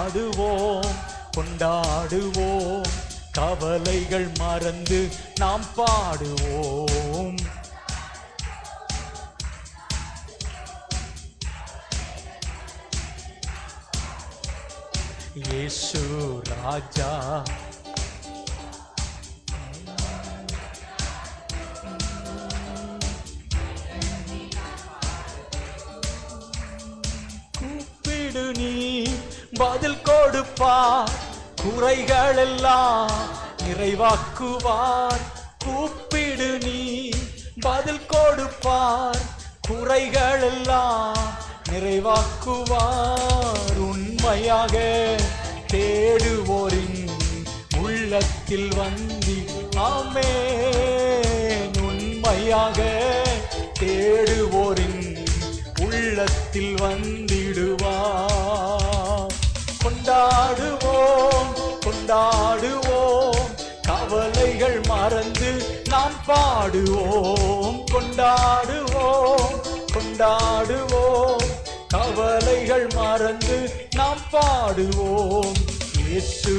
கொண்டாடுவோம் கொண்டாடுவோம், கவலைகள் மறந்து நாம் பாடுவோம். இயேசு ராஜா கூப்பிடு நீ பதில் கொடுப்பார், குறைகள் எல்லாம் நிறைவாக்குவார். கூப்பிடு நீ பதில் கொடுப்பார், குறைகள் எல்லாம் நிறைவாக்குவார். உண்மையாக தேடுவோரின் உள்ளத்தில் வந்தி ஆமென். உண்மையாக தேடுவோரின் உள்ளத்தில் வந்திடுவார். கொண்டாடுவோம் கொண்டாடுவோம், கவலைகள் மறந்து நாம் பாடுவோம். கொண்டாடுவோம் கொண்டாடுவோம், கவலைகள் மறந்து நாம் பாடுவோம். இயேசு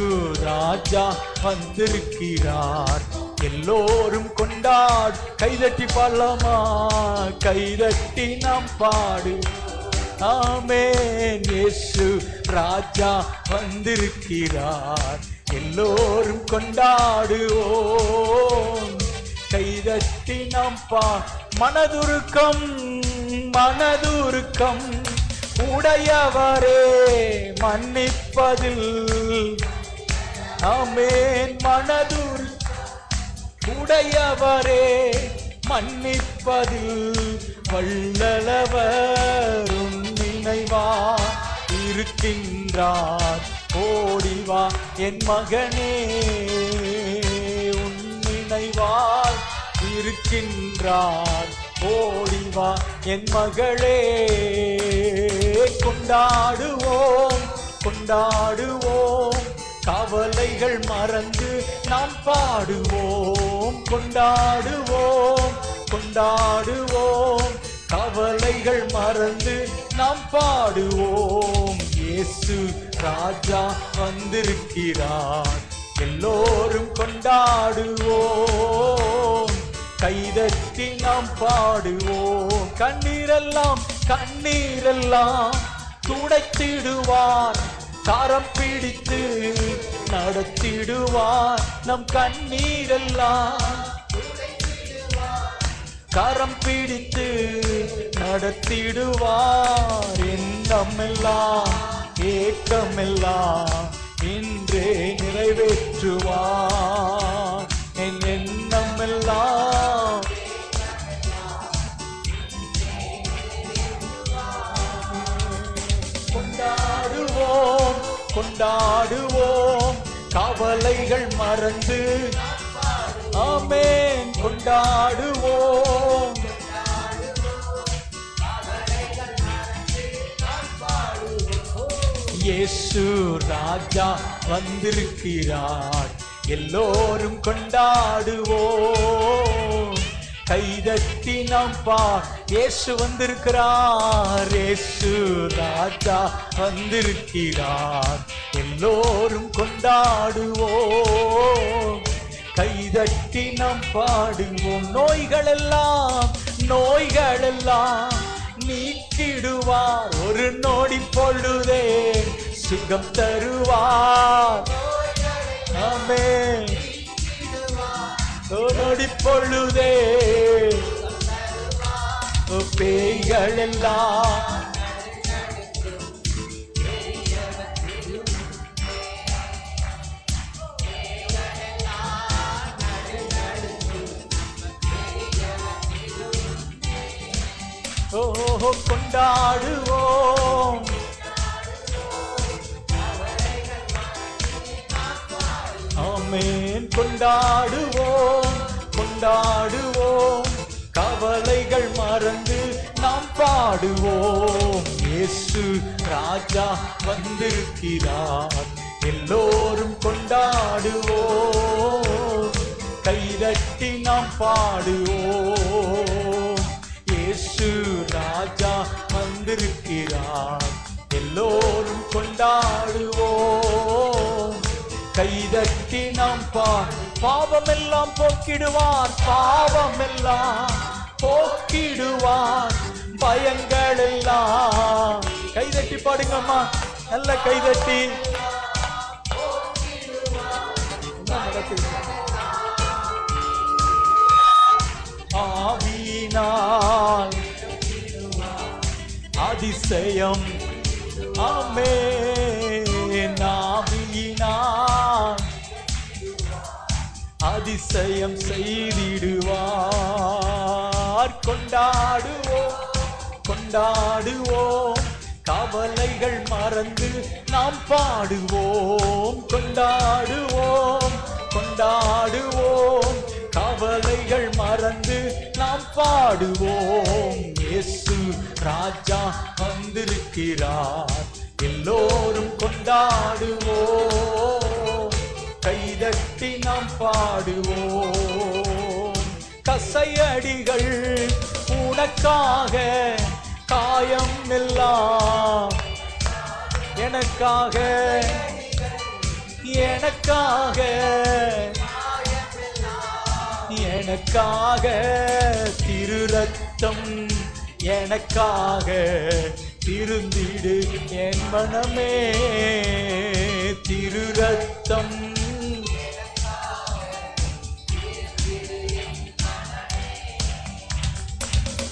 ராஜா வந்திருக்கிறார், எல்லோரும் கொண்டாடு. கைதட்டி பாடலாமா? கைதட்டி நாம் பாடு. ஆமென். இயேசு ராஜா வந்திருக்கிறார், எல்லோரும் கொண்டாடுவோம். கைதட்டி நாம் மனதுருக்கம் மனதுருக்கம் உடையவரே மன்னிப்பதில் ஆமென். உடையவரே மன்னிப்பதில் வல்லவர் நினைவா இருக்கின்றார். ஓடிவா என் மகனே, உன் நினைவால் இருக்கின்றார். ஓடிவா என் மகளே. கொண்டாடுவோம் கொண்டாடுவோம், கவலைகள் மறந்து நாம் பாடுவோம். கொண்டாடுவோம் கொண்டாடுவோம், கவலைகள் மறந்து நாம் பாடுவோம். இயேசு ராஜா வந்திருக்கிறார், எல்லோரும் கொண்டாடுவோம். கைதட்டி நாம் பாடுவோம். கண்ணீரெல்லாம் துடைத்திடுவார், கரம் பிடித்து நடத்திடுவார். நம் கண்ணீரெல்லாம் கரம் பிடித்து நடத்திடுவார். எண்ணமெல்லாம் ஏக்கமெல்லாம் இன்றே நிறைவேற்றுவார். என் எண்ணமெல்லாம் கொண்டாடுவோம் கொண்டாடுவோம், கவலைகள் மறந்து ஆமென். கொண்டாடுவோம் இயேசு ராஜா வந்திருக்கிறார், எல்லோரும் கொண்டாடுவோம். கைதட்டி நாம் இயேசு வந்திருக்கிறார், இயேசு ராஜா வந்திருக்கிறார், எல்லோரும் கொண்டாடுவோம். கைதட்டி நாம் பாடுவோம். நோய்கள் எல்லாம் நீக்கிடுவார், ஒரு நொடி பொழுதே சுகம் தருவார். ஆமென். நொடி பொழுதே பேய்கள் எல்லாம் கொண்டாடுவோம். ஆமென். கொண்டாடுவோம் கொண்டாடுவோம், கவலைகள் மறந்து நாம் பாடுவோம். இயேசு ராஜா வந்திருக்கிறார், எல்லோரும் கொண்டாடுவோம். கைதட்டி நாம் பாடுவோம். இயேசு ராஜா வந்திருக்கிறார், எல்லோரும் கொண்டாடுவோம். கைதட்டி நாம் பாவமெல்லாம் போக்கிடுவார், பாவமெல்லாம் போக்கிடுவார், பயங்கள் எல்லாம். கைதட்டி பாடுங்கம்மா, நல்ல கைதட்டி. ஆவியினால் அதிசயம், ஆமென். ஆவியினால் அதிசயம் செய்திடுவார். கொண்டாடுவோம், கொண்டாடுவோம், கவலைகள் மறந்து நாம் பாடுவோம். கொண்டாடுவோம், கொண்டாடுவோம், கவலைகள் மறந்து நாம் பாடுவோம். இயேசு ராஜா வந்திருக்கிறார், எல்லோரும் கொண்டாடுவோம். கைதட்டி நாம் பாடுவோம். கசையடிகள் உனக்காக, காயம் எல்லாம் எனக்காக, எனக்காக, எனக்காக திரு ரத்தம், எனக்காக திருந்திடு என் மனமே. திரு ரத்தம்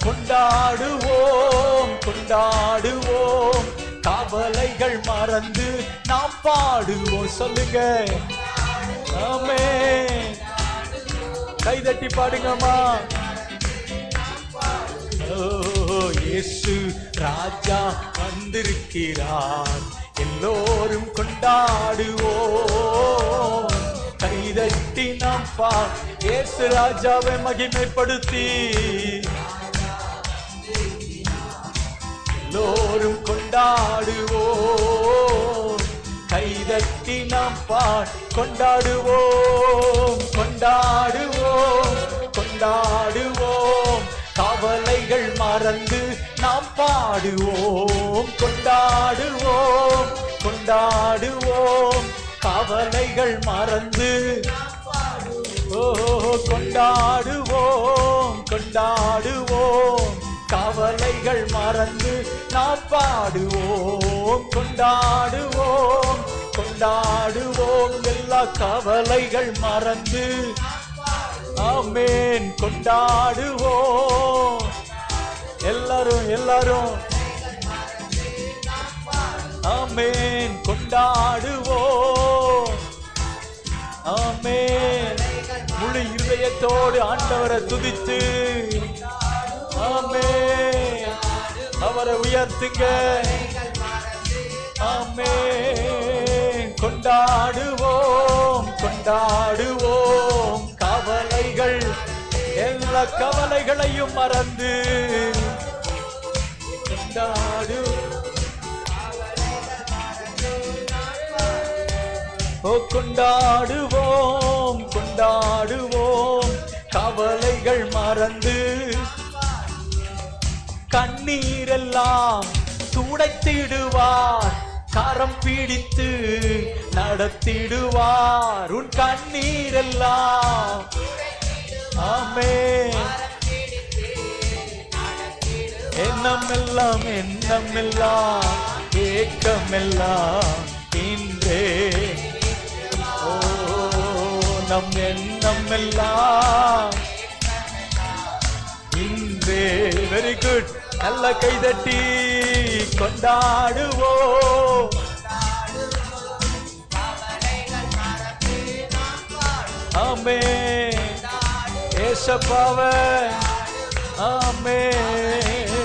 கொண்டாடுவோம், கொண்டாடுவோம், கவலைகள் மறந்து நாம் பாடுவோம். சொல்லுங்க ஆமென். கைதட்டி பாடுங்கம்மா. இயேசு ராஜா வந்திருக்கிறார், எல்லோரும் கொண்டாடுவோம். கைதட்டி நாம் இயேசு ராஜாவை மகிமைப்படுத்தி எல்லோரும் கொண்டாடுவோம். கைதட்டி நாம் கொண்டாடுவோம், கொண்டாடுவோம், கொண்டாடுவோம், கவலைகள் மறந்து நாம் பாடுவோம். கொண்டாடுவோம், கொண்டாடுவோம், கவலைகள் மறந்து கொண்டாடுவோம், கொண்டாடுவோம், கவலைகள் மறந்து நாம் பாடுவோம். கொண்டாடுவோம், கொண்டாடுவோம், எல்லா கவலைகள் மறந்து ஆமென் கொண்டாடுவோம். எல்லாரும் எல்லாரும் ஆமென் கொண்டாடுவோம். ஆமென். முழு இருதயத்தோடு ஆண்டவரை துதித்து ஆமென் அவரை உயர்த்துங்க. ஆமென். கொண்டாடுவோம், கொண்டாடுவோம், கவலைகள் எல்லா கவலைகளையும் மறந்து கொண்டாடுவோம், கொண்டாடுவோம், கவலைகள் மறந்து கண்ணீரெல்லாம் துடைத்திடுவார், கரம் பிடித்து நடத்திடுவார். உன் கண்ணீரெல்லாம் ஆமென் எண்ணமெல்லாம் எண்ணமெல்லாம் ஏக்கமெல்லாம் இன்றே நம் எண்ணமெல்லாம் இன்றே. Very good. நல்ல கைதட்டி கொண்டாடுவோம். ஆமென். ஏசப்பாவே ஆமென்,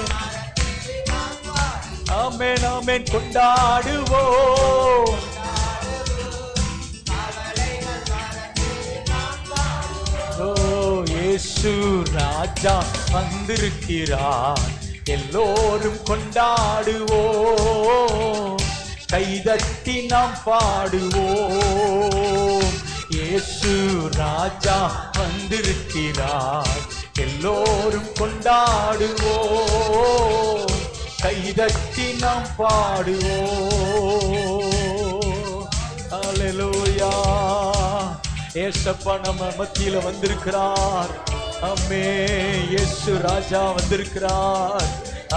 ஆமென், ஆமென். கொண்டாடுவோம். ஓ இயேசு ராஜா வந்திருக்கிறார், எல்லோரும் கொண்டாடுவோம். கைதட்டி நாம் பாடுவோம். இயேசு ராஜா வந்திருக்கிறார், எல்லோரும் கொண்டாடுவோம். கைதட்டி நாம் பாடுவோம். அல்லேலூயா. ஏசப்பா நம்ம மத்தியில வந்திருக்கிறார். அம்மே இயேசு ராஜா வந்திருக்கிறார்.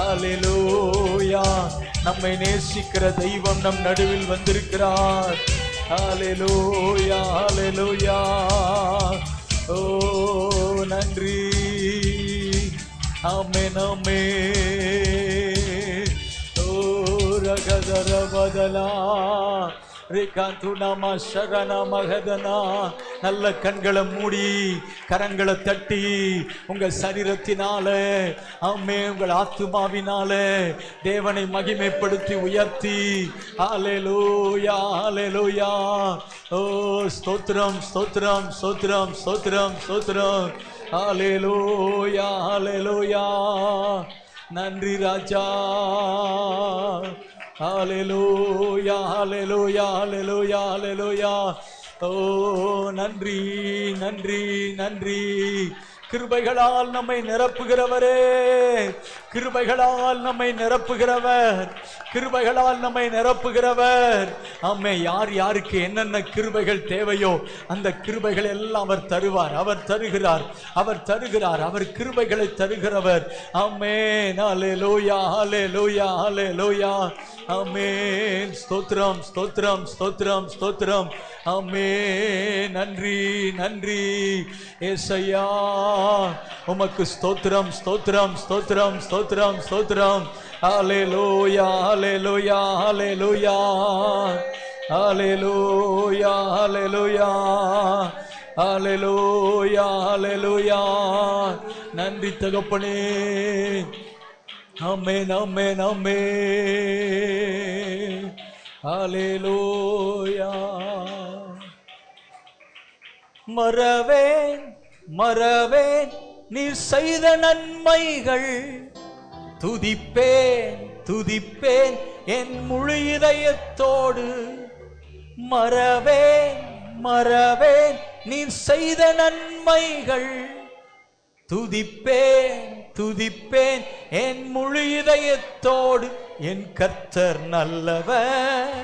அல்லேலூயா. நம்மை நேசிக்கிற தெய்வம் நம் நடுவில் வந்திருக்கிறார். அல்லேலூயா, அல்லேலூயா. ஓ நன்றி. ஆமென், ஆமென். ஓ ரகதர பதலா ரிகாந்துனாமா ஷரணா மகதனா. நல்ல கண்களை மூடி கரங்களை தட்டி உங்க சரீரத்தினால ஆமே உங்கள் ஆத்துமாவினால தேவனை மகிமைப்படுத்தி உயர்த்தி ஹல்லேலூயா, ஹல்லேலூயா. ஓ ஸ்தோத்திரம், ஸ்தோத்திரம், ஸ்தோத்திரம், ஸ்தோத்திரம், ஸ்தோத்திரம். ஹல்லேலூயா, ஹல்லேலூயா. நன்றி ராஜா. ஹல்லேலூயா, ஹல்லேலூயா, ஹல்லேலூயா, ஹல்லேலூயா. ஓ நன்றி, நன்றி, நன்றி. கிருபைகளால் நம்மை நிரப்புகிறவரே, கிருபைகளால் நம்மை நிரப்புகிறவர், கிருபைகளால் நம்மை நிரப்புகிறவர். ஆமே, யார் யாருக்கு என்னென்ன கிருபைகள் தேவையோ அந்த கிருபைகள் எல்லாம் அவர் தருவார். அவர் தருகிறார், அவர் தருகிறார், அவர் கிருபைகளை தருகிறவர். ஆமென். ஹல்லேலூயா, ஹல்லேலூயா, ஹல்லேலூயா. ஆமென். ஸ்தோத்திரம், ஸ்தோத்திரம், ஸ்தோத்திரம், ஸ்தோத்திரம். ஆமென். நன்றி, நன்றி ஏசையா. உமக்கு ஸ்தோத்திரம், ஸ்தோத்திரம், ஸ்தோத்திரம், ஸ்தோத்திரம், ஸ்தோத்திரம். ஹல்லேலூயா, ஹல்லேலூயா, ஹல்லேலூயா, ஹல்லேலூயா, ஹல்லேலூயா, ஹல்லேலூயா, ஹல்லேலூயா. நன்றி தகப்பனே. ஆமென், ஆமென், ஆமென். ஹல்லேலூயா. மறவேன், மறவேன் நீ செய்த நன்மைகள், துதிப்பேன், துதிப்பேன் என் முழு இதயத்தோடு. மறவேன், மறவேன் நீ செய்த நன்மைகள், துதிப்பேன், துதிப்பேன் என் முழு இதயத்தோடு. என் கர்த்தர் நல்லவர்,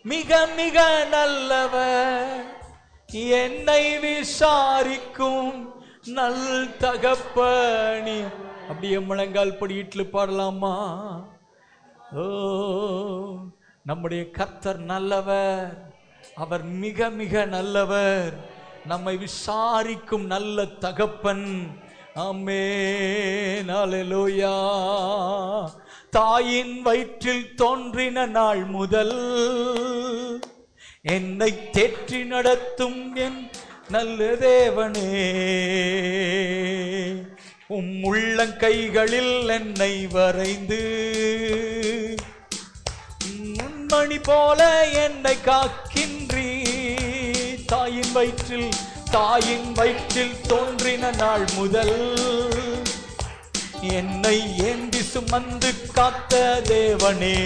மிக மிக நல்லவர், என்னை விசாரிக்கும் நல் தகப்பனி. அப்படியே முழங்கால் படியிட்டு பாடலாமா? ஓ நம்முடைய கர்த்தர் நல்லவர், அவர் மிக மிக நல்லவர், நம்மை விசாரிக்கும் நல்ல தகப்பன். ஆமென். ஹல்லேலூயா. தாயின் வயிற்றில் தோன்றின நாள் முதல் என்னை தேற்றி நடத்தும் என் நல்ல தேவனே, உள்ளங்கைகளில் என்னை வரைந்து முன்மணி போல என்னை காக்கின்றீ. தாயின் வயிற்றில், தாயின் வயிற்றில் தோன்றின நாள் முதல் என்னை ஏந்தி சுமந்து காத்த தேவனே,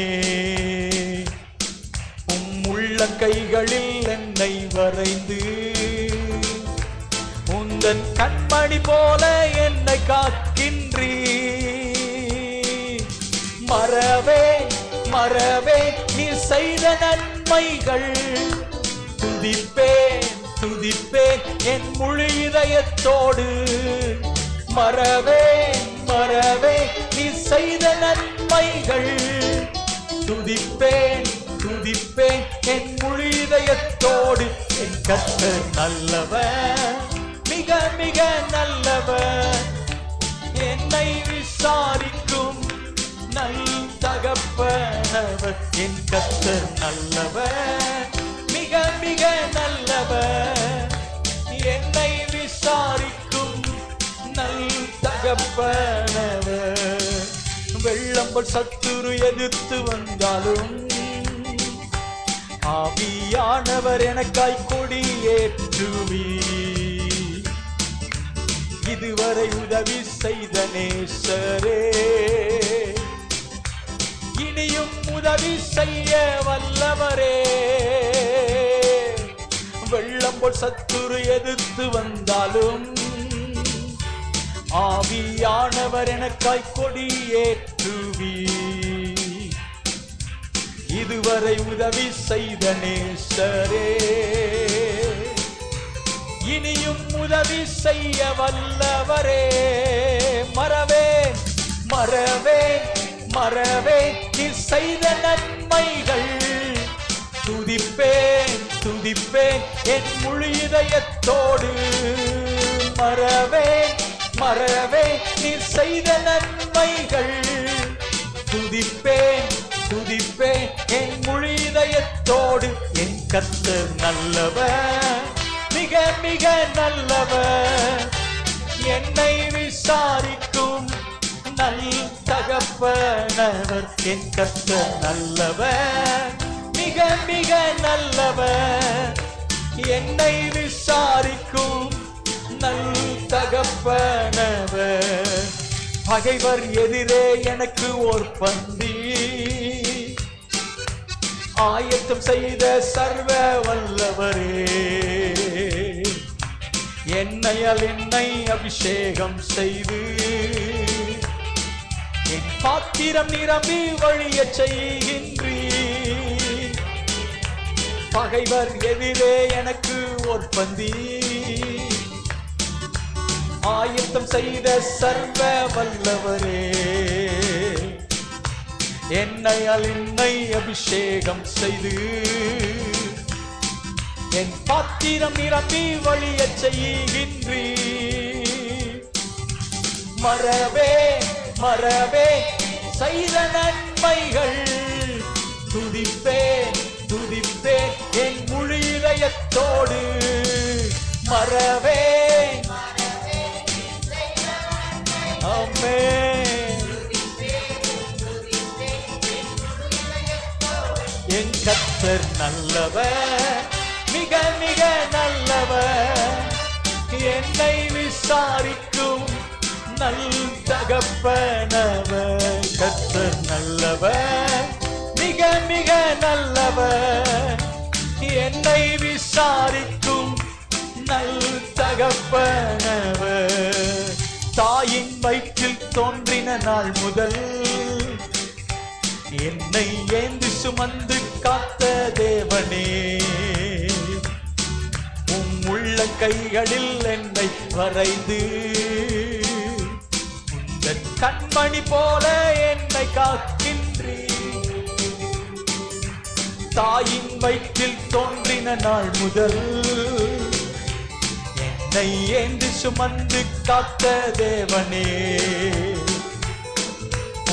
உள்ளங்கைகளில் என்னை வரைந்து உந்தன் கண்மணி போல என்னை காக்கின்றீ. மறவே, மறவே நீ செய்த நன்மைகள், துதிப்பேன், துதிப்பேன் என் முழு இதயத்தோடு. மறவே, மறவே நீ செய்த நன்மைகள், துதிப்பேன், துதிப்பேன் என் முழு இதயத்தோடு. என் கர்த்தர் நல்லவர், மிக மிக நல்லவர், என்னை விசாரிக்கும் நல் தகப்பனவர். என் கர்த்தர் நல்லவர், மிக மிக நல்லவர், என்னை விசாரிக்கும் நல் தகப்பனவர். வெள்ளம்பல் சத்துரு எதிர்த்து வந்தாலும் ஆவியானவர் எனக்காய் கொடியேற்றுவி. இதுவரை உதவி செய்த நேசரே, இனியும் உதவி செய்ய வல்லவரே. வெள்ளம் போல் சத்துரு எதிர்த்து வந்தாலும் ஆவியானவர் எனக்காய் கொடியேற்றுவி. இதுவரை உதவி செய்த நேசரே, இனியும் உதவி செய்ய வல்லவரே. மறவேன் மறவேன் மறவேன் நீ செய்த நன்மைகள், துதிப்பேன் துதிப்பேன் என் முழு இதயத்தோடு. மறவேன் மறவேன் நீ செய்த நன்மைகள், துதிப்பேன் துதிப்பேன் என் முழு இதயத்தோடு. என் கர்த்தர் நல்லவர், மிக மிக நல்லவர், என்னை விசாரிக்கும் நல் தகப்பனவர். என் கர்த்தர் நல்லவர், மிக மிக நல்லவர், என்னை விசாரிக்கும் நல் தகப்பனவர். பகைவர் எதிரே எனக்கு ஓர் பந்தி ஆயத்தம் செய்த சர்வ வல்லவரே, என்னையால் என்னை அபிஷேகம் செய்து என் பாத்திரம் நிரம்பி வழிய செய்கின்றீர். பகைவர் எதிரே எனக்கு ஓர் பந்தி ஆயத்தம் செய்த சர்வ வல்லவரே, என்னையால் என்னை அபிஷேகம் செய்து என் பாத்திரம் நிரம்பி வழிய செய்கின்றீர். மறவே மறவே செய்த நன்மைகள், துதிப்பேன் துதிப்பேன் என் முழு இதயத்தோடு. மறவே ஆமென். என் கர்த்தர் நல்லவர், மிக மிக நல்லவர், என்னை விசாரிக்கும் நல் தகப்பனவர். கர்த்தர் நல்லவர், மிக மிக நல்லவர், என்னை விசாரிக்கும் நல் தகப்பனவர். தாயின் வயிற்றில் தோன்றின நாள் முதல் என்னை ஏந்தி சுமந்து காத்த தேவனே, உம் உள்ள கைகளில் என்னை வரைந்து உந்தன் கண்மணி போல என்னை காக்கின்றீர். தாயின் வயிற்றில் தோன்றின நாள் முதல் என்னை ஏந்தி சுமந்து காத்த தேவனே,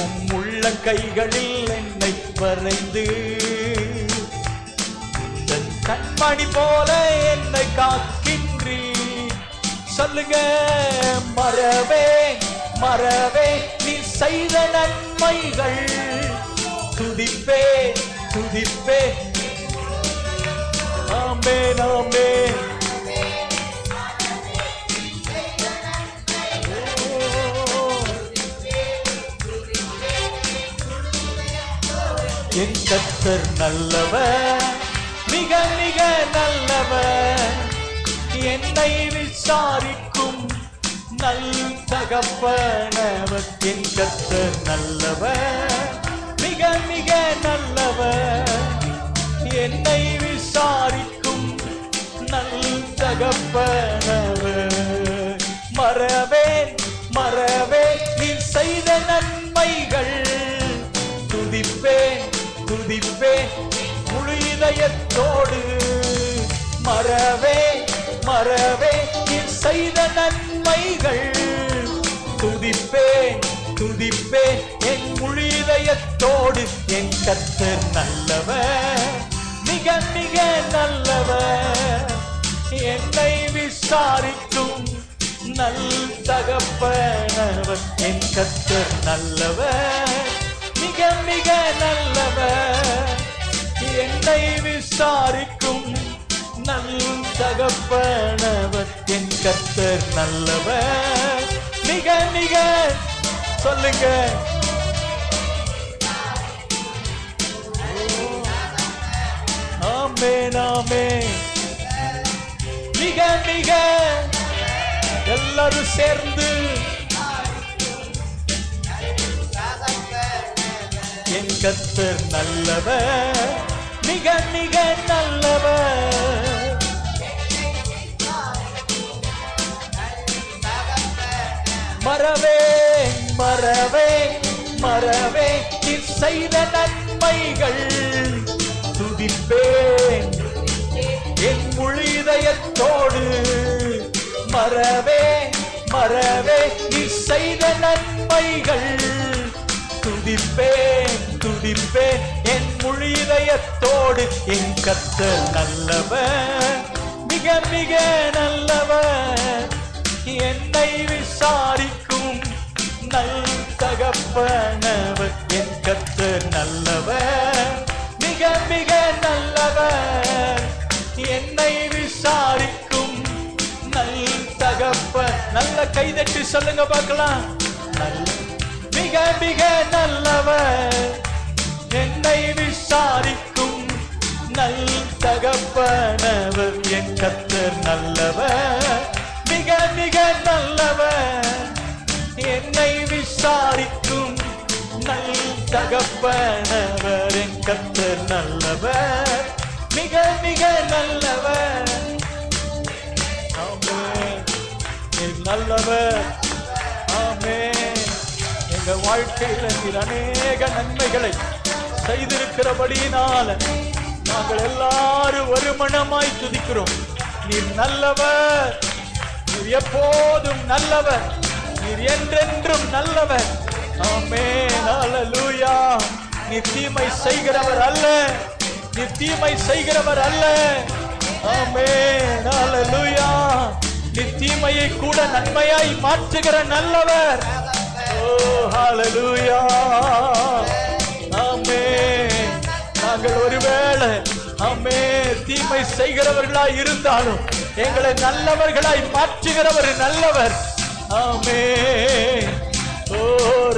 உம் உள்ள கைகளில் என்னை வரைந்து உந்தன் கண்மணி போல என்னை காக்கின்றீர். சொல்லுங்க. மறவே மறவே நீ செய்த நன்மைகள், துதிப்பே துதிப்பே. ஆமென் ஆமென். என் கர்த்தர் நல்லவர், மிக மிக நல்லவர், என்னை விசாரிக்கும் நல் தகப்பனவர். என் கர்த்தர் நல்லவர், மிக மிக நல்லவர், என்னை விசாரிக்கும் நல் தகப்பனவர். மறவேன் மறவேன் நீ செய்த நன்மைகள், துதிப்பேன் துதிப்பேன் முழு இதயத்தோடு. மறவே மறவே நீ செய்த நன்மைகள், துதிப்பேன் துதிப்பேன் என் முழு இதயத்தோடு. என் கர்த்தர் நல்லவர், மிக மிக நல்லவர், என்னை விசாரிக்கும் நல் தகப்பனவர். என் கர்த்தர் நல்லவர், மிக மிக நல்லவர், என்னை விசாரிக்கும் நல் தகப்பனவர். என் கர்த்தர் நல்லவர், மிக மிக. சொல்லுங்க. ஆமென் ஆமென். மிக மிக. எல்லாரும் சேர்ந்து என் கர்த்தர் நல்லவர், மிக மிக நல்லவர். மறவேன் மறவேன் மறவேன் நீ செய்த நன்மைகள், துதிப்பேன் என் முழு இதயத்தோடு. மறவேன் மறவேன் நீ செய்த நன்மைகள், துதிப்பேன் துதிப்பேன் என் முழு இதயத்தோடு. என் கர்த்தர் நல்லவர், மிக மிக நல்லவர். என்னை விசாரிக்கும் நல் தகப்பனவர். என் கர்த்தர் நல்லவர், மிக மிக நல்லவர். என்னை விசாரிக்கும் நல் தகப்பன். நல்ல கைதட்டி சொல்லுங்க பார்க்கலாம். மிக மிக நல்லவர், என்னை விசாரிக்கும் நல் தகப்பனவர். என் கர்த்தர் நல்லவர், மிக மிக நல்லவர். என்னை விசாரிக்கும் நல் தகப்பனவர். என் கர்த்தர் நல்லவர், மிக மிக நல்லவர். ஆமென். நல்லவர். ஆமென். எங்க வாழ்க்கையில நீர் அநேக நன்மைகளை செய்திருக்கிறபடியினால நாங்கள் எல்லாரும் ஒரு மனமாய் துதிக்கிறோம். நீர் நல்லவர், நீர் எப்போதும் நல்லவர், நீர் என்றென்றும் நல்லவர். ஆமென். ஹல்லேலூயா. நீர் தீமை செய்கிறவர் அல்ல, நீர் தீமை செய்கிறவர் அல்ல. ஆமென். ஹல்லேலூயா. நீர் தீமையை கூட நன்மையாய் மாற்றுகிற நல்லவர். ஓ ஹல்லேலூயா. ஆமென். நாங்கள் ஒருவேளை ஆமென் தீமை செய்கிறவர்களாய் இருந்தாலும் எங்களை நல்லவர்களாய் மாற்றுகிறவர் நல்லவர். ஆமென். ஓ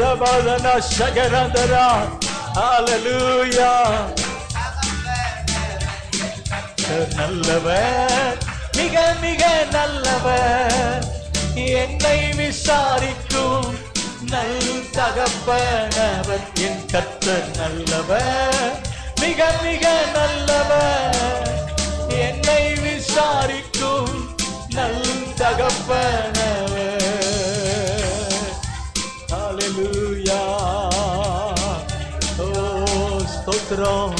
ரபதனா ஷகரதரா. ஹல்லேலூயா. நல்லவர், மிக மிக நல்லவர். என்னை விசாரிக்கும் நல் தகப்பனவர். என் கர்த்தர் நல்லவர், மிக மிக நல்லவர். என்னை விசாரிக்கும் நல் தகப்பனவர். ஹல்லேலூயா. ஓ ஸ்தோத்திரம்.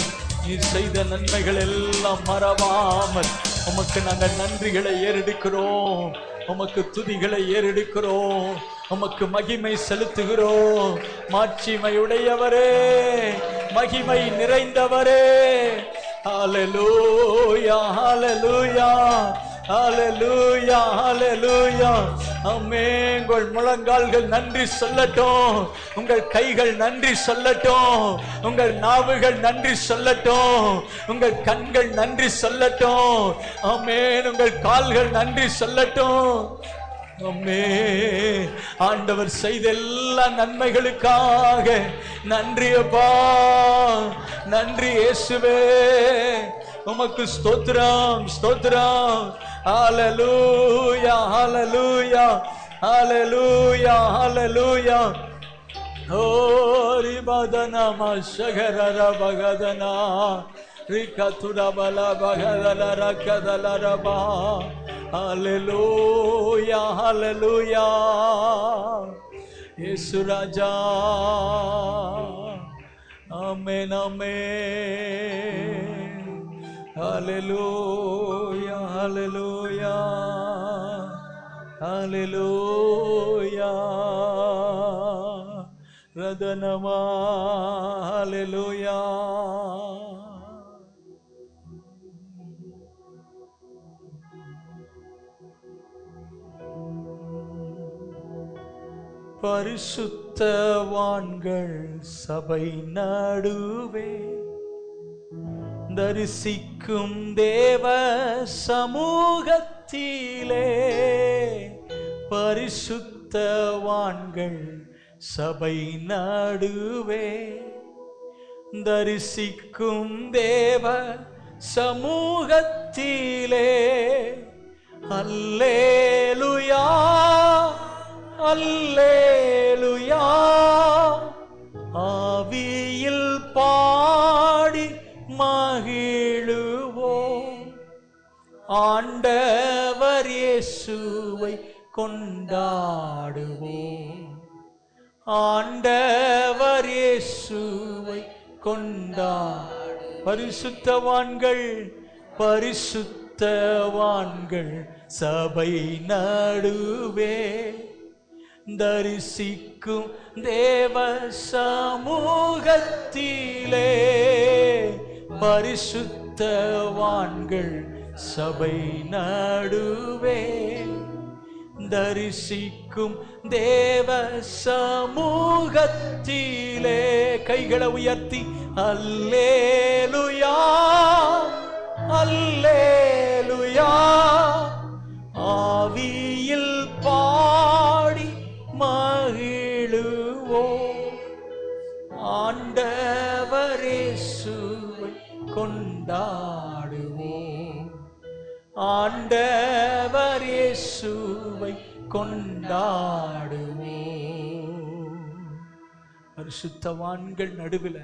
நீ செய்த நன்மைகள் எல்லாம் மறவாமல் உமக்கு நாங்கள் நன்றிகளை ஏறெடுக்கிறோம், உமக்கு துதிகளை ஏறெடுக்கிறோம், உமக்கு மகிமை செலுத்துகிறோம். மாட்சிமையுடையவரே, மகிமை நிறைந்தவரே. ஹல்லேலூயா ஹல்லேலூயா ஹல்லேலூயா ஹல்லேலூயா. ஆமென். உங்கள் முழங்கால்கள் நன்றி சொல்லட்டும், உங்கள் கைகள் நன்றி சொல்லட்டும், உங்கள் நாவுகள் நன்றி சொல்லட்டும், உங்கள் கண்கள் நன்றி சொல்லட்டும். ஆமென். உங்கள் கால்கள் நன்றி சொல்லட்டும். ஆமென். ஆண்டவர் செய்த எல்லா நன்மைகளுக்காக நன்றி அப்பா, நன்றி இயேசுவே. உமக்கு ஸ்தோத்திரம் ஸ்தோத்திரம். ஹல்லேலூயா ஹல்லேலூயா ஹல்லேலூயா ஹல்லேலூயா. ஓ ரிபதனா மஷகரர பகதனா ரிகதுரா பல பகதல ரகதல ரபா. ஹல்லேலூயா ஹல்லேலூயா. இயேசு ராஜா. ஆமென் ஆமென். ஹல்லேலூயா ஹல்லேலூயா ஹல்லேலூயா. ரதனமா. ஹல்லேலூயா. பரிசுத்தவான்கள் சபை நடுவே தரிசிக்கும் தேவ சமூகத்திலே. பரிசுத்தவான்கள் சபை நடுவே தரிசிக்கும் தேவ சமூகத்திலே. அல்லேலூயா அல்லேலூயா. ஆவியில் ஆண்டவர் இயேசுவை கொண்டாடுவோம். ஆண்டவர் இயேசுவை பரிசுத்தவான்கள் பரிசுத்தவான்கள் சபை நடுவே தரிசிக்கும் தேவ சமூகத்திலே பரிசுத்தவான்கள் சபை நடுவே தரிசிக்கும் தேவ சமூகத்திலே கைகளை உயர்த்தி அல்லேலூயா அல்லேலூயா ஆவியில் பாடி மகிழுவோம். ஆண்டவர் இயேசுவை கொண்டாடுவோம். ஆண்டவர் இயேசுவை கொண்டாடுவோம். பரிசுத்தவான்கள் நடுவில்,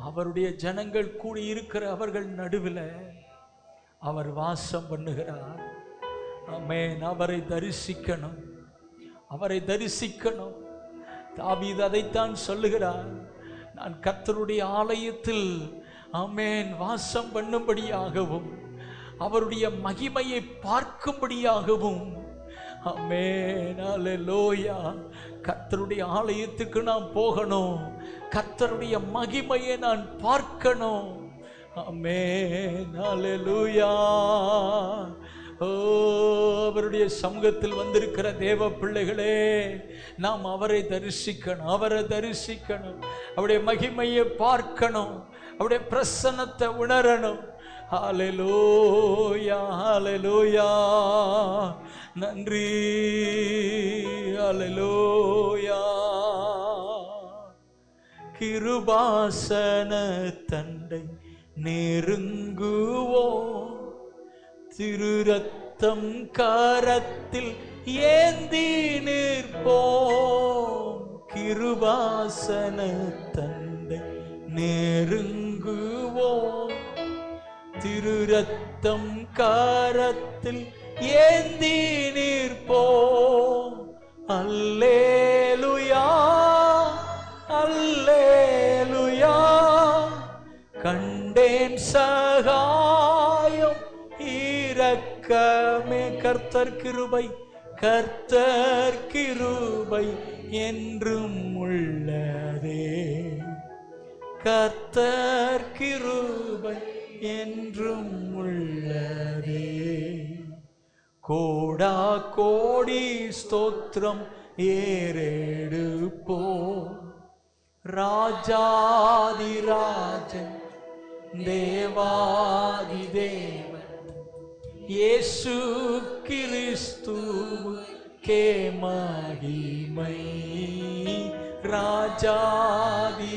அவருடைய ஜனங்கள் கூடி இருக்கிற அவர்கள் நடுவில் அவர் வாசம் பண்ணுகிறார். ஆமென். அவரை தரிசிக்கணும், அவரை தரிசிக்கணும். தாவீது அதைத்தான் சொல்லுகிறார், நான் கர்த்தருடைய ஆலயத்தில் ஆமென் வாசம் பண்ணும்படியாகவும் அவருடைய மகிமையை பார்க்கும்படியாகவும் ஆமென் அல்லேலூயா கர்த்தருடைய ஆலயத்துக்கு நான் போகணும், கர்த்தருடைய மகிமையை நான் பார்க்கணும். ஆமென் அல்லேலூயா. ஓ, அவருடைய சமூகத்தில் வந்திருக்கிற தேவ பிள்ளைகளே, நாம் அவரை தரிசிக்கணும், அவரை தரிசிக்கணும், அவருடைய மகிமையை பார்க்கணும், அவருடைய பிரசன்னத்தை உணரணும். ஹல்லேலூயா ஹல்லேலூயா. நன்றி. ஹல்லேலூயா. கிருபாசன தண்டை நெருங்குவோம், திரு ரத்தம் கரத்தில் ஏந்தி நிற்போம். கிருபாசன தண்டை நெருங்குவோம், திரு ரத்தம் கரத்தில் ஏந்தி நிற்போம். அல்லேலூயா அல்லேலூயா. கண்டேன் சகாயம் இரக்கமே, கர்த்தர் கிருபை, கர்த்தர் கிருபை என்றும் உள்ளதே, கர்த்தர் கிருபை என்றும் உள்ளதே. கோடா கோடி ஸ்தோத்திரம் ஏறெடுப்போம். ராஜாதிராஜன் தேவாதி தேவன் இயேசு கிறிஸ்துவுக்கே மகிமை. ராஜாதிராஜன்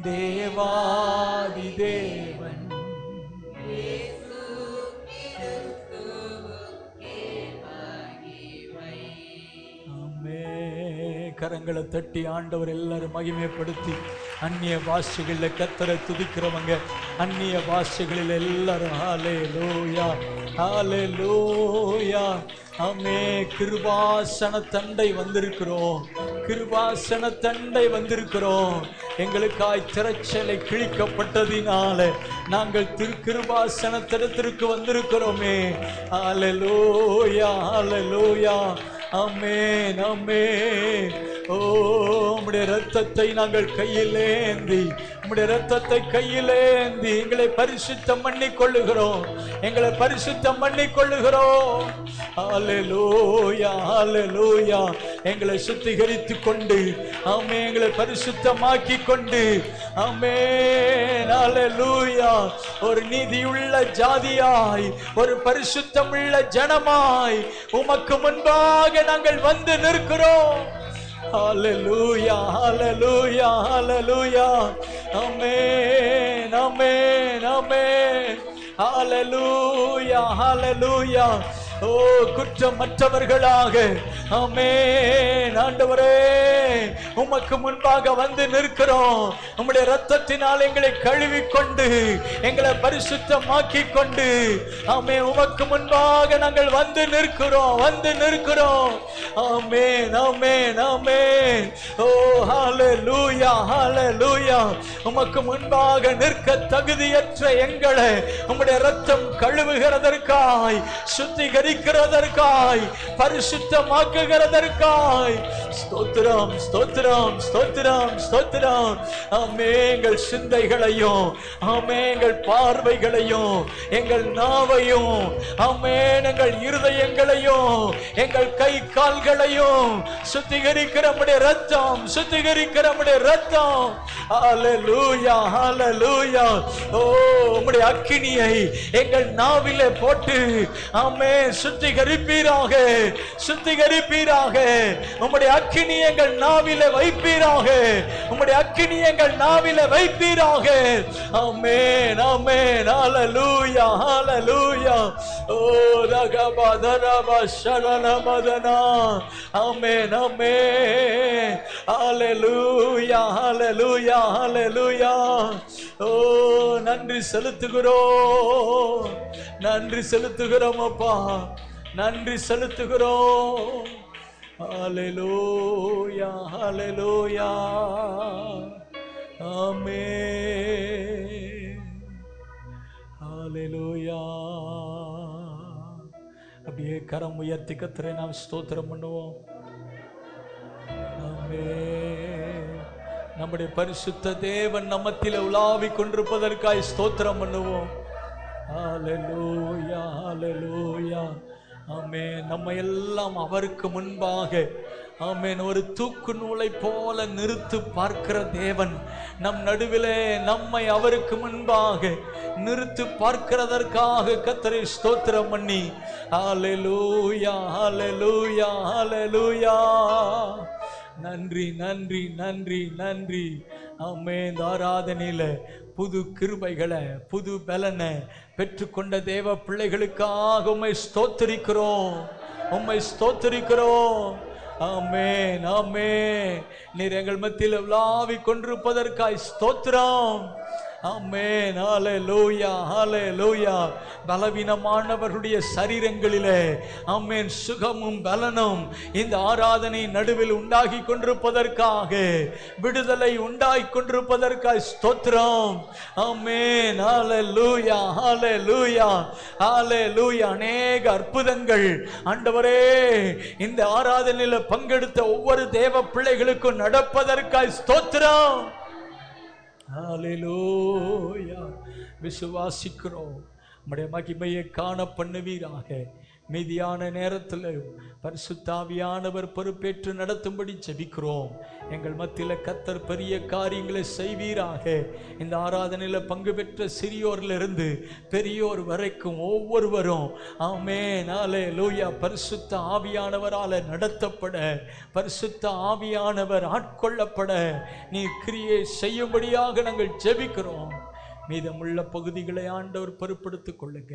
தேவாதி தேவன் கரங்களை தட்டி ஆண்டவர் எல்லாரும் மகிமைப்படுத்தி அந்நிய பாஷைகளில் கர்த்தரை துதிக்கிறவங்க அந்நிய பாஷைகளில் எல்லாரும் ஹல்லேலூயா ஹல்லேலூயா. ஆமே. கிருபாசன தண்டை வந்திருக்கிறோம், கிருபாசன தண்டை வந்திருக்கிறோம். எங்களுக்காய் திரைச்சலை கிழிக்கப்பட்டதினால நாங்கள் திருக்கிருபாசனத்திற்கு வந்திருக்கிறோமே. ஹல்லேலூயா ஹல்லேலூயா. ஆமென் ஆமென். ஓ, உம்முடைய இரத்தத்தை நாங்கள் கையிலேந்தி, உம்முடைய இரத்தத்தை கையிலேந்தி எங்களை பரிசுத்தம் பண்ணிக் கொள்ளுகிறோம், எங்களை பரிசுத்தம் பண்ணிக் கொள்ளுகிறோம். ஹல்லேலூயா ஹல்லேலூயா. எங்களை சுத்திகரித்து கொண்டு ஆமென், எங்களை பரிசுத்தமாக்கி கொண்டு ஆமென் ஹல்லேலூயா ஒரு நீதியுள்ள ஜாதியாய், ஒரு பரிசுத்தமுள்ள ஜனமாய் உமக்கு முன்பாக நாங்கள் வந்து நிற்கிறோம். ஹல்லேலூயா ஹல்லேலூயா ஹல்லேலூயா. ஆமென் ஆமென் ஆமென். ஹல்லேலூயா ஹல்லேலூயா. ஓ குற்றமற்றவர்களாக ஆமென் ஆண்டவரே உமக்கு முன்பாக வந்து நிற்கிறோம். உம்முடைய இரத்தத்தினால் எங்களை கழுவிக்கொண்டு எங்களை பரிசுத்தமாக்கி கொண்டு ஆமென் உமக்கு முன்பாக நாங்கள் வந்து நிற்கிறோம். ஆமென் ஆமென் ஆமென். ஓ ஹalleluya ஹalleluya. உமக்கு முன்பாக நிற்க தகுதியற்ற எங்களை உம்முடைய இரத்தம் கழுவுகிறதற்காய், சுத்திகரிக்கிறதற்காய், பரிசுத்தமாக்குகிறதற்காய் ஸ்தோத்திரம் ஸ்தோத்திரம் ஸ்தோத்திரம் ஸ்தோத்திரம். ஆமென். எங்கள் சிந்தைகளையும் ஆமென் எங்கள் பார்வைகளையும் எங்கள் நாவையும் ஆமென் எங்கள் இருதயங்களையும் எங்கள் கை கால்களையும் சுத்திகரிக்கிற நம்முடைய இரத்தம், சுத்திகரிக்கிற நம்முடைய இரத்தம். ஹalleluya ஹalleluya. ஓ உம்முடைய அக்கினியை எங்கள் நாவிலே போட்டு ஆமென் சுத்திகரிப்பீராக, சுத்திகரிப்பீராக. உம்முடைய அக்கினி எங்கள் நாவிலே வைப்பீராக, உம்முடைய அக்கினி எங்கள் நாவிலே வைப்பீராக. ஆமென் ஆமென். ஹalleluya ஹalleluya. ஓ ரகபதரப ஷலனமதனா. ஆமென் ஆமென். ஹalleluya ஹalleluya ஹalleluya. ஓ நன்றி செலுத்துகிறோம், நன்றி செலுத்துகிறோம் அப்பா, நன்றி செலுத்துகிறோம். ஹalleluya ஹalleluya. ஆமென் ஹalleluya. அப்படியே கரம் உயர்த்தி கர்த்தரை நாம் ஸ்தோத்திரம் பண்ணுவோம். ஆமென். நம்முடைய பரிசுத்த தேவன் நம்மத்திலே உலாவிக் கொண்டிருப்பதற்காய் ஸ்தோத்திரம் பண்ணுவோம். ஹalleluya ஹalleluya. ஆமென். நம்ம எல்லாம் அவருக்கு முன்பாக ஆமென் ஒரு தூக்கு நூலை போல நிறுத்து பார்க்கிற தேவன் நம் நடுவிலே நம்மை அவருக்கு முன்பாக நிறுத்து பார்க்கிறதற்காக கர்த்தரை ஸ்தோத்திரம் பண்ணி ஹalleluya ஹalleluya ஹalleluya. நன்றி நன்றி நன்றி நன்றி. ஆமென். ஆராதனையில புது கிருபைகளை புது பலனை பெற்றுக்கொண்ட தேவ பிள்ளைகளுக்காக உம்மை ஸ்தோத்திரிக்கிறோம், உம்மை ஸ்தோத்திரிக்கிறோம். ஆமென் ஆமென். நீர் எங்கள் மத்தியில் உலாவிக் கொண்டிருப்பதற்காய் ஸ்தோத்திரம். ஆமென் ஹalleluya ஹalleluya. பலவீனமானவர்களுடைய சரீரங்களிலே ஆமென் சுகமும் பலனும் இந்த ஆராதனை நடுவில் உண்டாகி கொண்டிருப்பதற்காக, விடுதலை உண்டாகி கொண்டிருப்பதற்காக ஸ்தோத்திரம். ஆமென் ஹalleluya ஹalleluya ஹalleluya. அநேக அற்புதங்கள் ஆண்டவரே இந்த ஆராதனையில பங்கெடுத்த ஒவ்வொரு தேவ பிள்ளைகளுக்கும் நடப்பதற்காக ஸ்தோத்திரம். ஹalleluya. விசுவாசிக்கிறோம். உம்முடைய மகிமையை காண பண்ணுவீராக. மீதியான நேரத்தில் பரிசுத்த ஆவியானவர் பொறுப்பேற்று நடத்தும்படி ஜெபிக்கிறோம். எங்கள் மத்தியில் கர்த்தர் பெரிய காரியங்களை செய்வீராக. இந்த ஆராதனையில் பங்கு பெற்ற சிறியோரிலிருந்து பெரியோர் வரைக்கும் ஒவ்வொருவரும் ஆமென் ஹalleluya பரிசுத்த ஆவியானவரால் நடத்தப்பட, பரிசுத்த ஆவியானவர் ஆட்கொள்ளப்பட நீ கிரியை செய்யும்படியாக நாங்கள் ஜெபிக்கிறோம். மீதமுள்ள பகுதிகளை ஆண்டவர் பொறுப்படுத்திக் கொள்ளுங்க.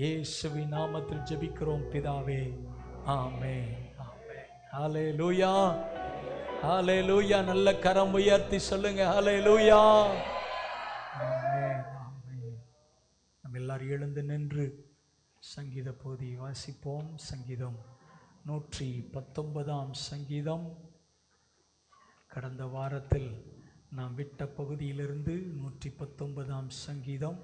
இயேசுவின் நாமத்தில் ஜெபிக்கிறோம் பிதாவே. ஆமென் ஆமென். ஹalleluya ஹalleluya. நல்ல கரம் உயர்த்தி சொல்லுங்க ஹalleluya. ஆமென் ஆமென். நம்ம எல்லாரும் எழுந்து நின்று சங்கீத பகுதியை வாசிப்போம். சங்கீதம் 119 சங்கீதம். கடந்த வாரத்தில் நாம் விட்ட பகுதியிலிருந்து 119 சங்கீதம்